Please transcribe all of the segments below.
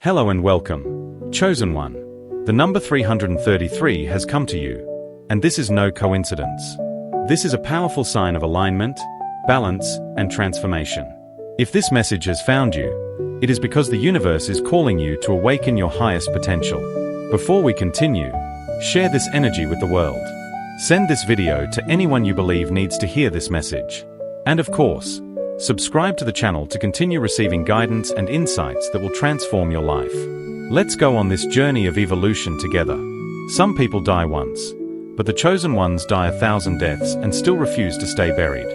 Hello and welcome, Chosen One. The number 333 has come to you, and this is no coincidence. This is a powerful sign of alignment, balance, and transformation. If this message has found you, it is because the universe is calling you to awaken your highest potential. Before we continue, share this energy with the world. Send this video to anyone you believe needs to hear this message. And of course, subscribe to the channel to continue receiving guidance and insights that will transform your life. Let's go on this journey of evolution together. Some people die once, but the chosen ones die 1,000 deaths and still refuse to stay buried.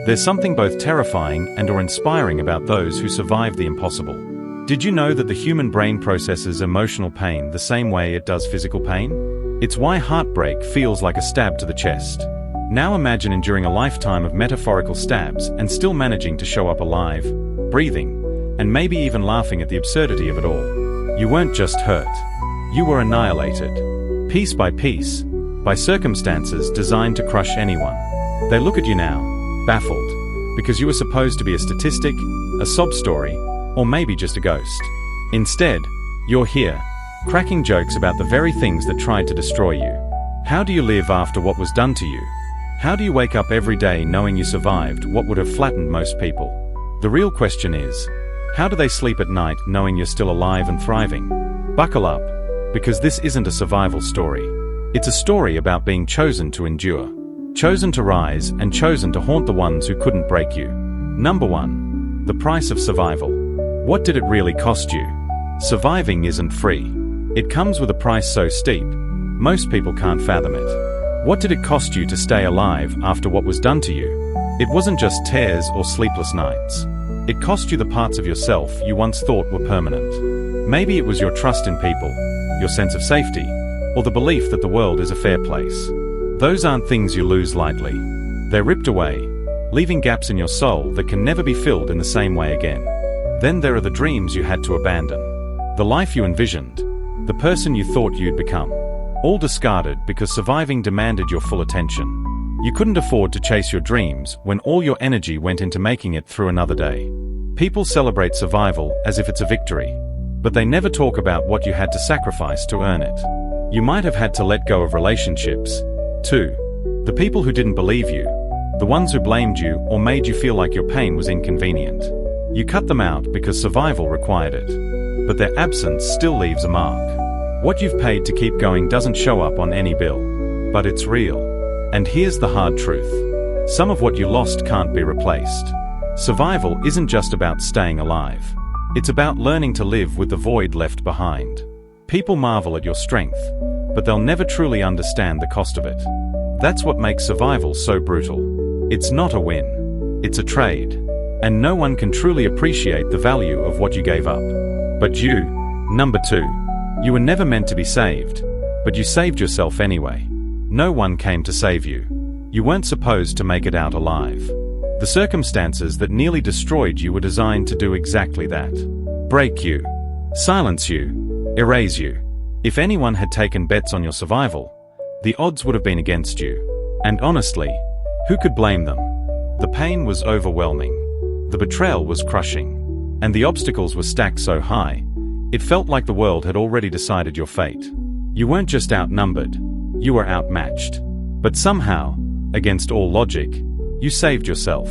There's something both terrifying and inspiring about those who survive the impossible. Did you know that the human brain processes emotional pain the same way it does physical pain? It's why heartbreak feels like a stab to the chest. Now imagine enduring a lifetime of metaphorical stabs and still managing to show up alive, breathing, and maybe even laughing at the absurdity of it all. You weren't just hurt. You were annihilated, piece by piece, by circumstances designed to crush anyone. They look at you now, baffled, because you were supposed to be a statistic, a sob story, or maybe just a ghost. Instead, you're here, cracking jokes about the very things that tried to destroy you. How do you live after what was done to you? How do you wake up every day knowing you survived what would have flattened most people? The real question is, how do they sleep at night knowing you're still alive and thriving? Buckle up, because this isn't a survival story. It's a story about being chosen to endure, chosen to rise, and chosen to haunt the ones who couldn't break you. Number 1. The price of survival. What did it really cost you? Surviving isn't free. It comes with a price so steep, most people can't fathom it. What did it cost you to stay alive after what was done to you? It wasn't just tears or sleepless nights. It cost you the parts of yourself you once thought were permanent. Maybe it was your trust in people, your sense of safety, or the belief that the world is a fair place. Those aren't things you lose lightly. They're ripped away, leaving gaps in your soul that can never be filled in the same way again. Then there are the dreams you had to abandon, the life you envisioned, the person you thought you'd become. All discarded because surviving demanded your full attention. You couldn't afford to chase your dreams when all your energy went into making it through another day. People celebrate survival as if it's a victory, but they never talk about what you had to sacrifice to earn it. You might have had to let go of relationships, too. The people who didn't believe you, the ones who blamed you or made you feel like your pain was inconvenient. You cut them out because survival required it, but their absence still leaves a mark. What you've paid to keep going doesn't show up on any bill, but it's real. And here's the hard truth. Some of what you lost can't be replaced. Survival isn't just about staying alive. It's about learning to live with the void left behind. People marvel at your strength, but they'll never truly understand the cost of it. That's what makes survival so brutal. It's not a win. It's a trade. And no one can truly appreciate the value of what you gave up. But you. Number 2. You were never meant to be saved, but you saved yourself anyway. No one came to save you. You weren't supposed to make it out alive. The circumstances that nearly destroyed you were designed to do exactly that. Break you. Silence you. Erase you. If anyone had taken bets on your survival, the odds would have been against you. And honestly, who could blame them? The pain was overwhelming. The betrayal was crushing. And the obstacles were stacked so high, it felt like the world had already decided your fate. You weren't just outnumbered, you were outmatched. But somehow, against all logic, you saved yourself.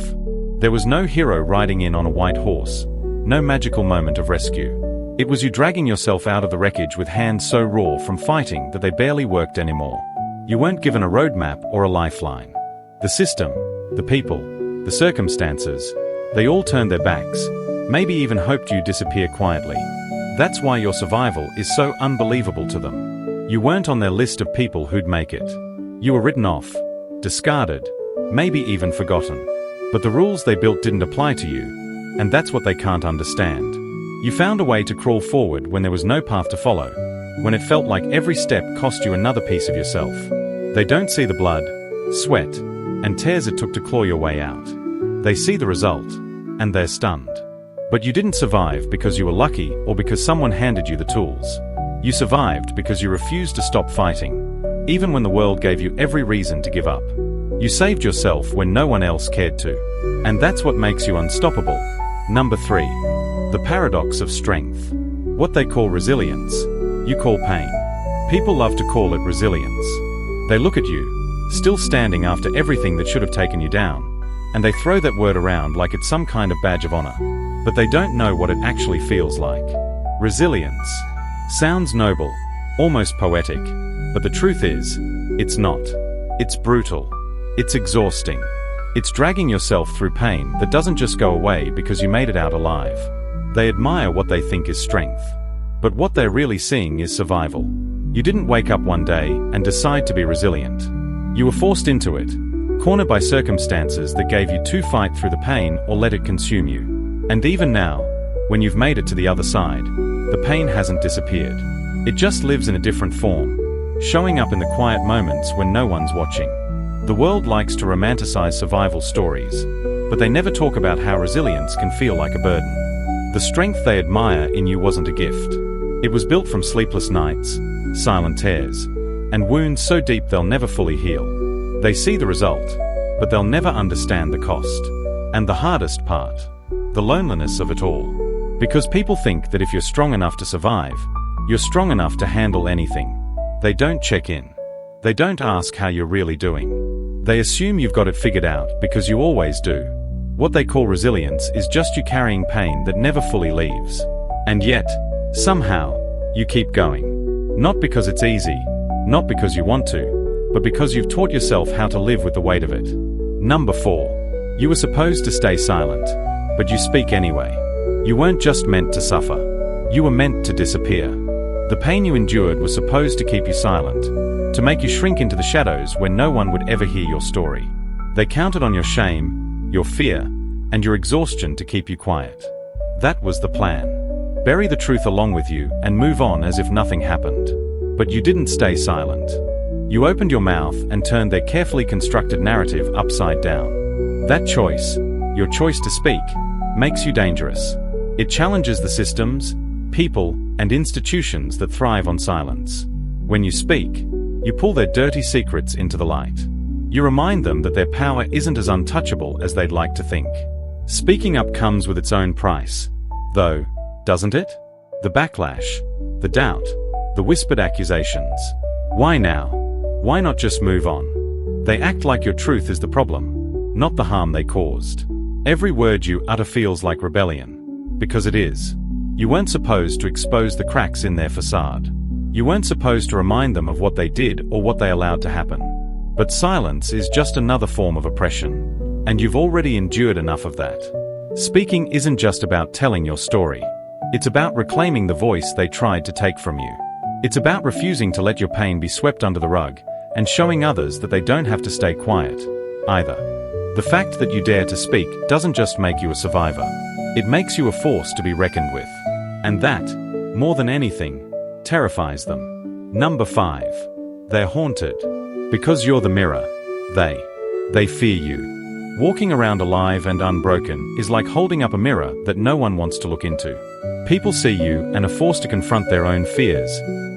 There was no hero riding in on a white horse, no magical moment of rescue. It was you dragging yourself out of the wreckage with hands so raw from fighting that they barely worked anymore. You weren't given a roadmap or a lifeline. The system, the people, the circumstances, they all turned their backs, maybe even hoped you'd disappear quietly. That's why your survival is so unbelievable to them. You weren't on their list of people who'd make it. You were written off, discarded, maybe even forgotten. But the rules they built didn't apply to you, and that's what they can't understand. You found a way to crawl forward when there was no path to follow, when it felt like every step cost you another piece of yourself. They don't see the blood, sweat, and tears it took to claw your way out. They see the result, and they're stunned. But you didn't survive because you were lucky or because someone handed you the tools. You survived because you refused to stop fighting, even when the world gave you every reason to give up. You saved yourself when no one else cared to. And that's what makes you unstoppable. Number 3. The paradox of strength. What they call resilience, you call pain. People love to call it resilience. They look at you, still standing after everything that should have taken you down, and they throw that word around like it's some kind of badge of honor. But they don't know what it actually feels like. Resilience sounds noble, almost poetic, but the truth is, it's not. It's brutal. It's exhausting. It's dragging yourself through pain that doesn't just go away because you made it out alive. They admire what they think is strength. But what they're really seeing is survival. You didn't wake up one day and decide to be resilient. You were forced into it, cornered by circumstances that gave you to fight through the pain or let it consume you. And even now, when you've made it to the other side, the pain hasn't disappeared. It just lives in a different form, showing up in the quiet moments when no one's watching. The world likes to romanticize survival stories, but they never talk about how resilience can feel like a burden. The strength they admire in you wasn't a gift. It was built from sleepless nights, silent tears, and wounds so deep they'll never fully heal. They see the result, but they'll never understand the cost. And the hardest part, the loneliness of it all. Because people think that if you're strong enough to survive, you're strong enough to handle anything. They don't check in. They don't ask how you're really doing. They assume you've got it figured out because you always do. What they call resilience is just you carrying pain that never fully leaves. And yet, somehow, you keep going. Not because it's easy, not because you want to, but because you've taught yourself how to live with the weight of it. Number 4. You were supposed to stay silent, but you speak anyway. You weren't just meant to suffer. You were meant to disappear. The pain you endured was supposed to keep you silent, to make you shrink into the shadows where no one would ever hear your story. They counted on your shame, your fear, and your exhaustion to keep you quiet. That was the plan. Bury the truth along with you and move on as if nothing happened. But you didn't stay silent. You opened your mouth and turned their carefully constructed narrative upside down. That choice, your choice to speak, makes you dangerous. It challenges the systems, people, and institutions that thrive on silence. When you speak, you pull their dirty secrets into the light. You remind them that their power isn't as untouchable as they'd like to think. Speaking up comes with its own price, though, doesn't it? The backlash, the doubt, the whispered accusations. Why now? Why not just move on? They act like your truth is the problem, not the harm they caused. Every word you utter feels like rebellion, because it is. You weren't supposed to expose the cracks in their facade. You weren't supposed to remind them of what they did or what they allowed to happen. But silence is just another form of oppression, and you've already endured enough of that. Speaking isn't just about telling your story. It's about reclaiming the voice they tried to take from you. It's about refusing to let your pain be swept under the rug, and showing others that they don't have to stay quiet, either. The fact that you dare to speak doesn't just make you a survivor. It makes you a force to be reckoned with. And that, more than anything, terrifies them. Number 5. They're haunted. Because you're the mirror, they fear you. Walking around alive and unbroken is like holding up a mirror that no one wants to look into. People see you and are forced to confront their own fears,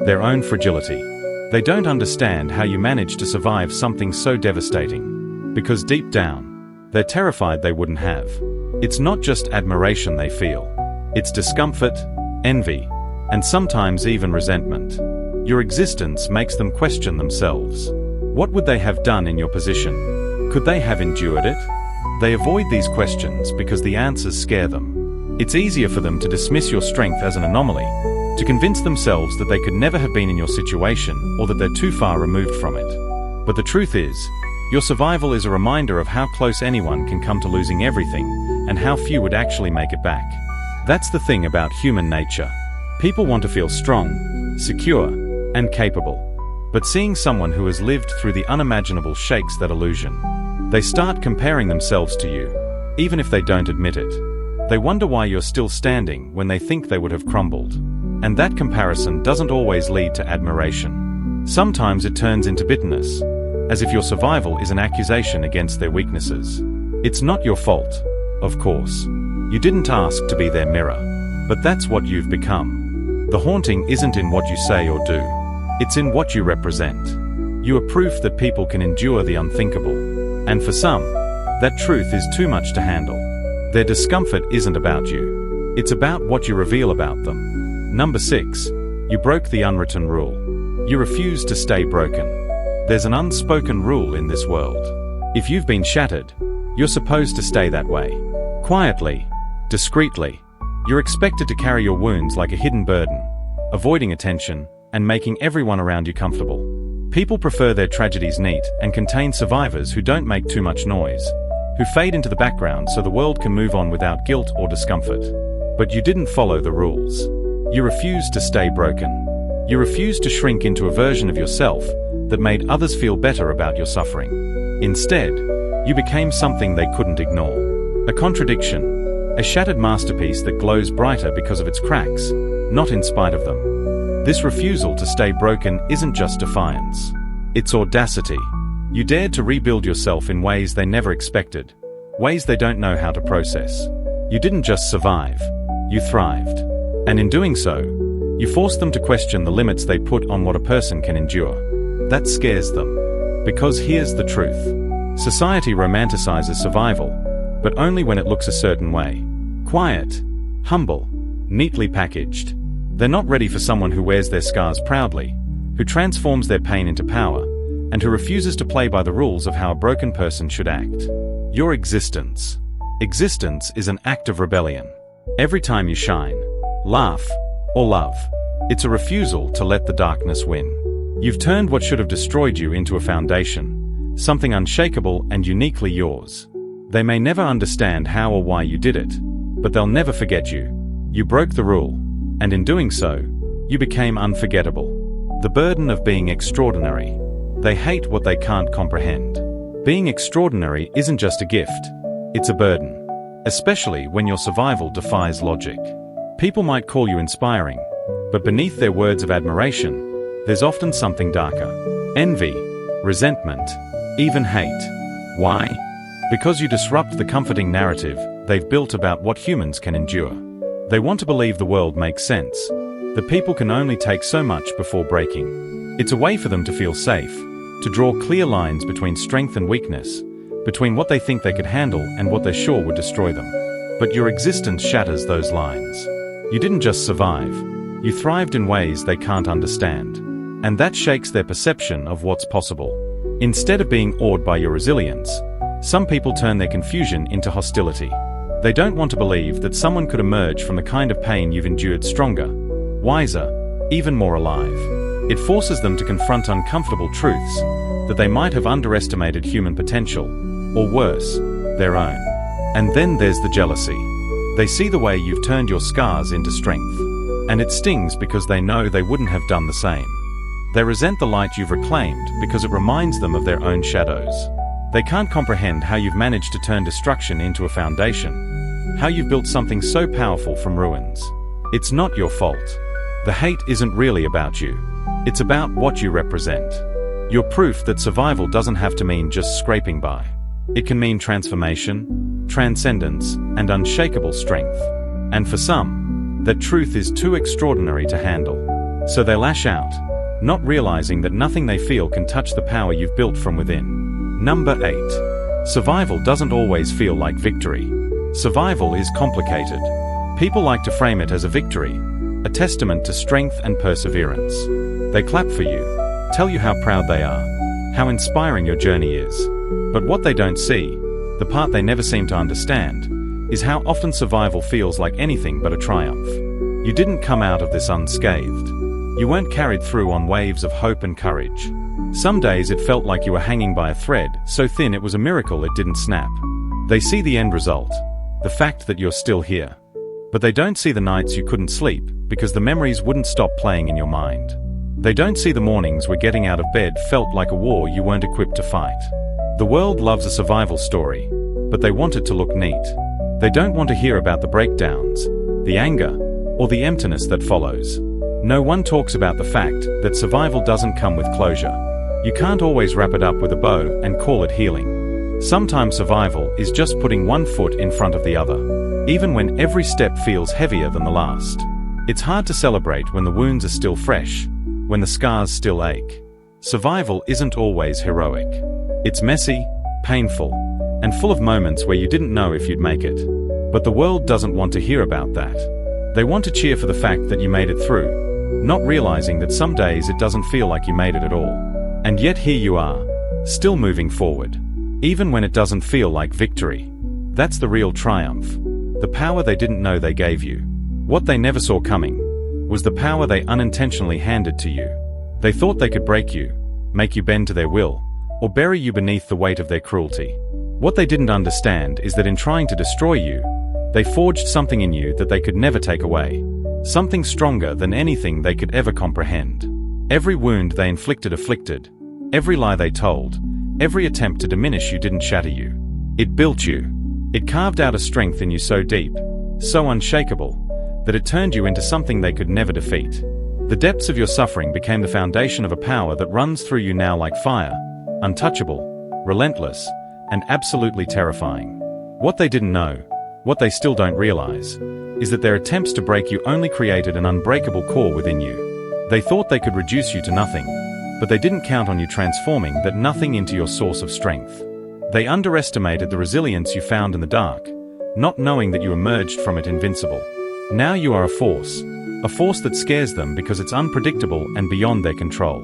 their own fragility. They don't understand how you manage to survive something so devastating. Because deep down, they're terrified they wouldn't have. It's not just admiration they feel. It's discomfort, envy, and sometimes even resentment. Your existence makes them question themselves. What would they have done in your position? Could they have endured it? They avoid these questions because the answers scare them. It's easier for them to dismiss your strength as an anomaly, to convince themselves that they could never have been in your situation or that they're too far removed from it. But the truth is, your survival is a reminder of how close anyone can come to losing everything and how few would actually make it back. That's the thing about human nature. People want to feel strong, secure, and capable. But seeing someone who has lived through the unimaginable shakes that illusion. They start comparing themselves to you, even if they don't admit it. They wonder why you're still standing when they think they would have crumbled. And that comparison doesn't always lead to admiration. Sometimes it turns into bitterness, as if your survival is an accusation against their weaknesses. It's not your fault, of course. You didn't ask to be their mirror, but that's what you've become. The haunting isn't in what you say or do. It's in what you represent. You are proof that people can endure the unthinkable. And for some, that truth is too much to handle. Their discomfort isn't about you. It's about what you reveal about them. Number 6. You broke the unwritten rule. You refuse to stay broken. There's an unspoken rule in this world. If you've been shattered, you're supposed to stay that way. Quietly, discreetly. You're expected to carry your wounds like a hidden burden, avoiding attention and making everyone around you comfortable. People prefer their tragedies neat and contain survivors who don't make too much noise, who fade into the background so the world can move on without guilt or discomfort. But you didn't follow the rules. You refused to stay broken. You refused to shrink into a version of yourself that made others feel better about your suffering. Instead, you became something they couldn't ignore. A contradiction. A shattered masterpiece that glows brighter because of its cracks, not in spite of them. This refusal to stay broken isn't just defiance. It's audacity. You dared to rebuild yourself in ways they never expected, ways they don't know how to process. You didn't just survive, you thrived. And in doing so, you forced them to question the limits they put on what a person can endure. That scares them. Because here's the truth. Society romanticizes survival, but only when it looks a certain way. Quiet, humble, neatly packaged. They're not ready for someone who wears their scars proudly, who transforms their pain into power, and who refuses to play by the rules of how a broken person should act. Your existence. Existence is an act of rebellion. Every time you shine, laugh, or love, it's a refusal to let the darkness win. You've turned what should have destroyed you into a foundation, something unshakable and uniquely yours. They may never understand how or why you did it, but they'll never forget you. You broke the rule, and in doing so, you became unforgettable. The burden of being extraordinary. They hate what they can't comprehend. Being extraordinary isn't just a gift, it's a burden, especially when your survival defies logic. People might call you inspiring, but beneath their words of admiration, there's often something darker. Envy, resentment, even hate. Why? Because you disrupt the comforting narrative they've built about what humans can endure. They want to believe the world makes sense, that people can only take so much before breaking. It's a way for them to feel safe, to draw clear lines between strength and weakness, between what they think they could handle and what they're sure would destroy them. But your existence shatters those lines. You didn't just survive, you thrived in ways they can't understand. And that shakes their perception of what's possible. Instead of being awed by your resilience, some people turn their confusion into hostility. They don't want to believe that someone could emerge from the kind of pain you've endured stronger, wiser, even more alive. It forces them to confront uncomfortable truths, that they might have underestimated human potential, or worse, their own. And then there's the jealousy. They see the way you've turned your scars into strength, and it stings because they know they wouldn't have done the same. They resent the light you've reclaimed because it reminds them of their own shadows. They can't comprehend how you've managed to turn destruction into a foundation, how you've built something so powerful from ruins. It's not your fault. The hate isn't really about you. It's about what you represent. You're proof that survival doesn't have to mean just scraping by. It can mean transformation, transcendence, and unshakable strength. And for some, that truth is too extraordinary to handle. So they lash out, not realizing that nothing they feel can touch the power you've built from within. Number 8. Survival doesn't always feel like victory. Survival is complicated. People like to frame it as a victory, a testament to strength and perseverance. They clap for you, tell you how proud they are, how inspiring your journey is. But what they don't see, the part they never seem to understand, is how often survival feels like anything but a triumph. You didn't come out of this unscathed. You weren't carried through on waves of hope and courage. Some days it felt like you were hanging by a thread, so thin it was a miracle it didn't snap. They see the end result, the fact that you're still here. But they don't see the nights you couldn't sleep, because the memories wouldn't stop playing in your mind. They don't see the mornings where getting out of bed felt like a war you weren't equipped to fight. The world loves a survival story, but they want it to look neat. They don't want to hear about the breakdowns, the anger, or the emptiness that follows. No one talks about the fact that survival doesn't come with closure. You can't always wrap it up with a bow and call it healing. Sometimes survival is just putting one foot in front of the other, even when every step feels heavier than the last. It's hard to celebrate when the wounds are still fresh, when the scars still ache. Survival isn't always heroic. It's messy, painful, and full of moments where you didn't know if you'd make it. But the world doesn't want to hear about that. They want to cheer for the fact that you made it through, not realizing that some days it doesn't feel like you made it at all. And yet here you are, still moving forward, even when it doesn't feel like victory. That's the real triumph. The power they didn't know they gave you. What they never saw coming was the power they unintentionally handed to you. They thought they could break you, make you bend to their will, or bury you beneath the weight of their cruelty. What they didn't understand is that in trying to destroy you, they forged something in you that they could never take away. Something stronger than anything they could ever comprehend. Every wound they afflicted. Every lie they told. Every attempt to diminish you didn't shatter you. It built you. It carved out a strength in you so deep, so unshakable, that it turned you into something they could never defeat. The depths of your suffering became the foundation of a power that runs through you now like fire, untouchable, relentless, and absolutely terrifying. What they didn't know, what they still don't realize, is that their attempts to break you only created an unbreakable core within you. They thought they could reduce you to nothing, but they didn't count on you transforming that nothing into your source of strength. They underestimated the resilience you found in the dark, not knowing that you emerged from it invincible. Now you are a force that scares them because it's unpredictable and beyond their control.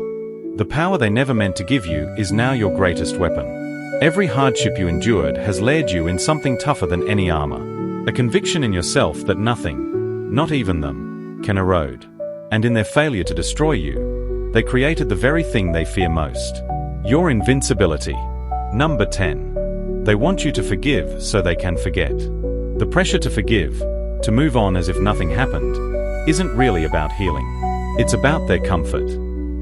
The power they never meant to give you is now your greatest weapon. Every hardship you endured has layered you in something tougher than any armor. A conviction in yourself that nothing, not even them, can erode. And in their failure to destroy you, they created the very thing they fear most. Your invincibility. Number 10. They want you to forgive so they can forget. The pressure to forgive, to move on as if nothing happened, isn't really about healing. It's about their comfort.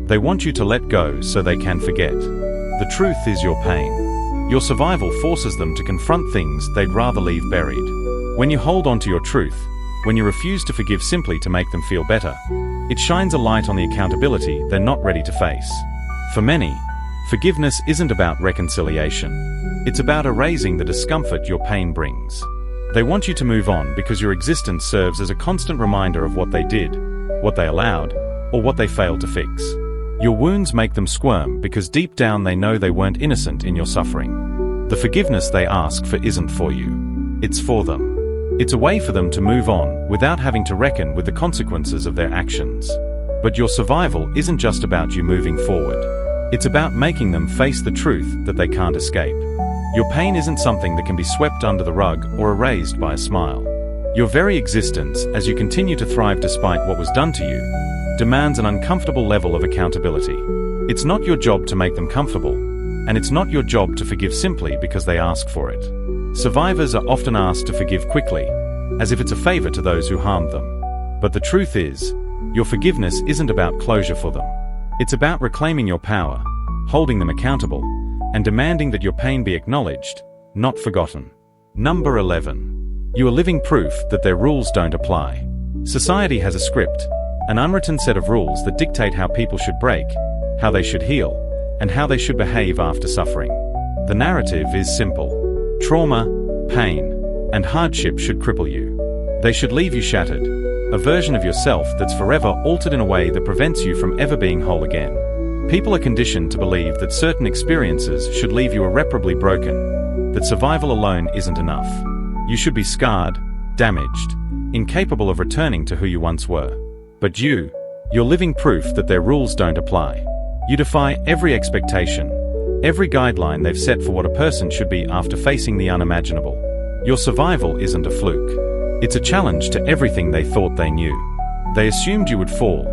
They want you to let go so they can forget. The truth is your pain. Your survival forces them to confront things they'd rather leave buried. When you hold on to your truth, when you refuse to forgive simply to make them feel better, it shines a light on the accountability they're not ready to face. For many, forgiveness isn't about reconciliation. It's about erasing the discomfort your pain brings. They want you to move on because your existence serves as a constant reminder of what they did, what they allowed, or what they failed to fix. Your wounds make them squirm because deep down they know they weren't innocent in your suffering. The forgiveness they ask for isn't for you. It's for them. It's a way for them to move on without having to reckon with the consequences of their actions. But your survival isn't just about you moving forward. It's about making them face the truth that they can't escape. Your pain isn't something that can be swept under the rug or erased by a smile. Your very existence, as you continue to thrive despite what was done to you, demands an uncomfortable level of accountability. It's not your job to make them comfortable, and it's not your job to forgive simply because they ask for it. Survivors are often asked to forgive quickly, as if it's a favor to those who harmed them. But the truth is, your forgiveness isn't about closure for them. It's about reclaiming your power, holding them accountable, and demanding that your pain be acknowledged, not forgotten. Number 11. You are living proof that their rules don't apply. Society has a script, an unwritten set of rules that dictate how people should break, how they should heal, and how they should behave after suffering. The narrative is simple. Trauma, pain, and hardship should cripple you. They should leave you shattered, a version of yourself that's forever altered in a way that prevents you from ever being whole again. People are conditioned to believe that certain experiences should leave you irreparably broken, that survival alone isn't enough. You should be scarred, damaged, incapable of returning to who you once were. But you're living proof that their rules don't apply. You defy every expectation, every guideline they've set for what a person should be after facing the unimaginable. Your survival isn't a fluke. It's a challenge to everything they thought they knew. They assumed you would fall,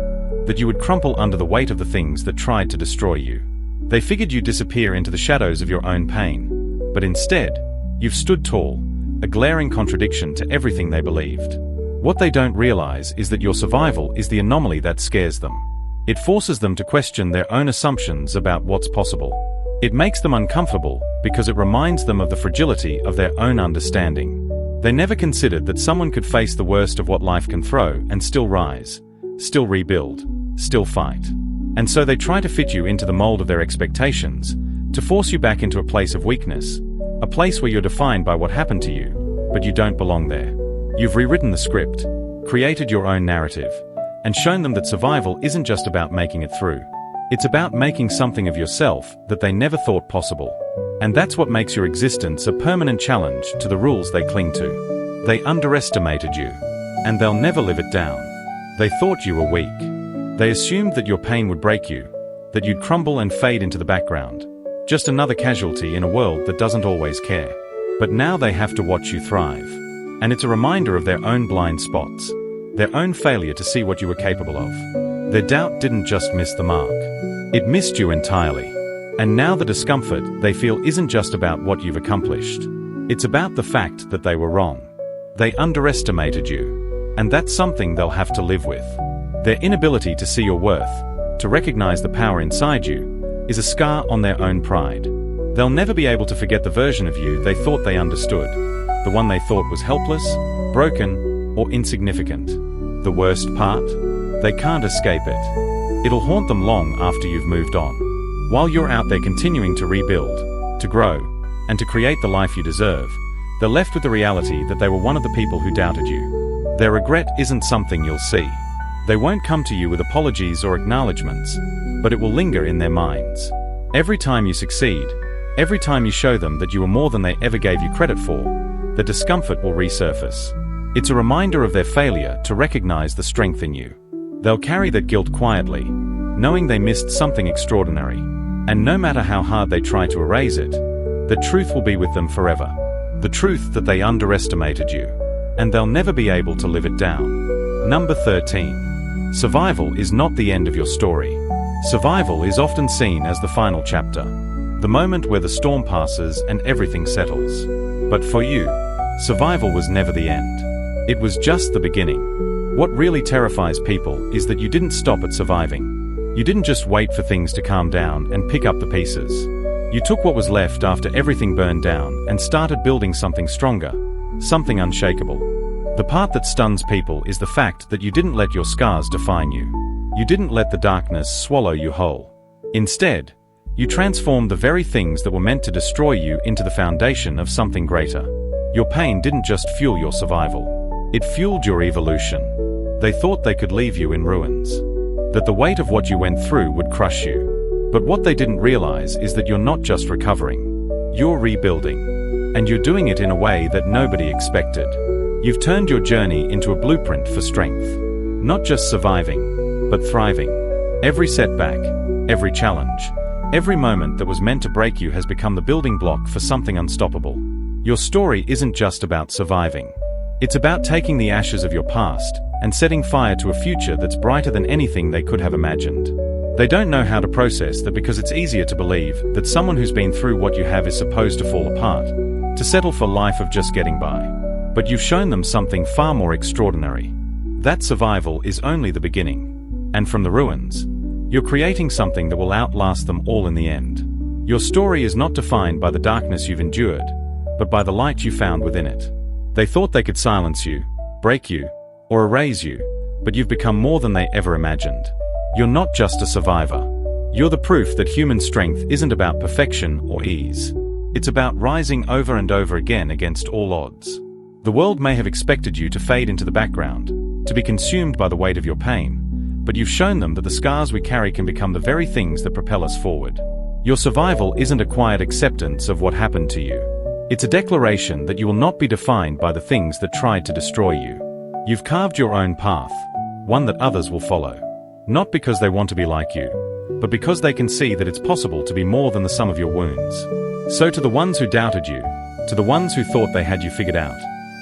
that you would crumple under the weight of the things that tried to destroy you. They figured you'd disappear into the shadows of your own pain. But instead, you've stood tall, a glaring contradiction to everything they believed. What they don't realize is that your survival is the anomaly that scares them. It forces them to question their own assumptions about what's possible. It makes them uncomfortable because it reminds them of the fragility of their own understanding. They never considered that someone could face the worst of what life can throw and still rise, still rebuild, still fight. And so they try to fit you into the mold of their expectations, to force you back into a place of weakness, a place where you're defined by what happened to you, but you don't belong there. You've rewritten the script, created your own narrative, and shown them that survival isn't just about making it through. It's about making something of yourself that they never thought possible. And that's what makes your existence a permanent challenge to the rules they cling to. They underestimated you. and they'll never live it down. They thought you were weak. They assumed that your pain would break you, that you'd crumble and fade into the background. Just another casualty in a world that doesn't always care. But now they have to watch you thrive. And it's a reminder of their own blind spots, their own failure to see what you were capable of. Their doubt didn't just miss the mark. It missed you entirely. And now the discomfort they feel isn't just about what you've accomplished. It's about the fact that they were wrong. They underestimated you. And that's something they'll have to live with. Their inability to see your worth, to recognize the power inside you, is a scar on their own pride. They'll never be able to forget the version of you they thought they understood, the one they thought was helpless, broken, or insignificant. The worst part? They can't escape it. It'll haunt them long after you've moved on. While you're out there continuing to rebuild, to grow, and to create the life you deserve, they're left with the reality that they were one of the people who doubted you. Their regret isn't something you'll see. They won't come to you with apologies or acknowledgements, but it will linger in their minds. Every time you succeed, every time you show them that you are more than they ever gave you credit for, the discomfort will resurface. It's a reminder of their failure to recognize the strength in you. They'll carry that guilt quietly, knowing they missed something extraordinary. And no matter how hard they try to erase it, the truth will be with them forever. The truth that they underestimated you. And they'll never be able to live it down. Number 13. Survival is not the end of your story. Survival is often seen as the final chapter. The moment where the storm passes and everything settles. But for you, survival was never the end. It was just the beginning. What really terrifies people is that you didn't stop at surviving. You didn't just wait for things to calm down and pick up the pieces. You took what was left after everything burned down and started building something stronger, something unshakable. The part that stuns people is the fact that you didn't let your scars define you. You didn't let the darkness swallow you whole. Instead, you transformed the very things that were meant to destroy you into the foundation of something greater. Your pain didn't just fuel your survival. It fueled your evolution. They thought they could leave you in ruins. That the weight of what you went through would crush you. But what they didn't realize is that you're not just recovering. You're rebuilding. And you're doing it in a way that nobody expected. You've turned your journey into a blueprint for strength. Not just surviving, but thriving. Every setback, every challenge, every moment that was meant to break you has become the building block for something unstoppable. Your story isn't just about surviving. It's about taking the ashes of your past and setting fire to a future that's brighter than anything they could have imagined. They don't know how to process that because it's easier to believe that someone who's been through what you have is supposed to fall apart, to settle for life of just getting by. But you've shown them something far more extraordinary. That survival is only the beginning. And from the ruins, you're creating something that will outlast them all in the end. Your story is not defined by the darkness you've endured, but by the light you found within it. They thought they could silence you, break you, or erase you, but you've become more than they ever imagined. You're not just a survivor. You're the proof that human strength isn't about perfection or ease. It's about rising over and over again against all odds. The world may have expected you to fade into the background, to be consumed by the weight of your pain, but you've shown them that the scars we carry can become the very things that propel us forward. Your survival isn't a quiet acceptance of what happened to you. It's a declaration that you will not be defined by the things that tried to destroy you. You've carved your own path, one that others will follow. Not because they want to be like you, but because they can see that it's possible to be more than the sum of your wounds. So to the ones who doubted you, to the ones who thought they had you figured out,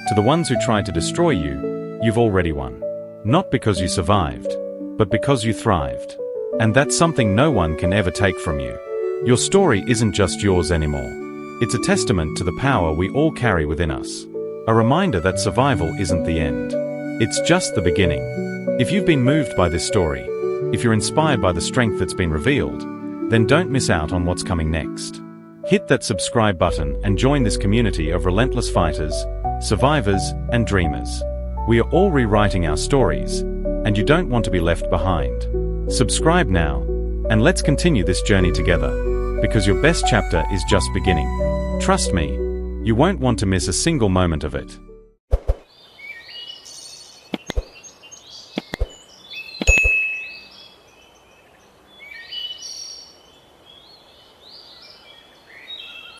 to the ones who tried to destroy you, you've already won. Not because you survived, but because you thrived. And that's something no one can ever take from you. Your story isn't just yours anymore. It's a testament to the power we all carry within us. A reminder that survival isn't the end. It's just the beginning. If you've been moved by this story, if you're inspired by the strength that's been revealed, then don't miss out on what's coming next. Hit that subscribe button and join this community of relentless fighters, survivors, and dreamers. We are all rewriting our stories, and you don't want to be left behind. Subscribe now, and let's continue this journey together, because your best chapter is just beginning. Trust me, you won't want to miss a single moment of it.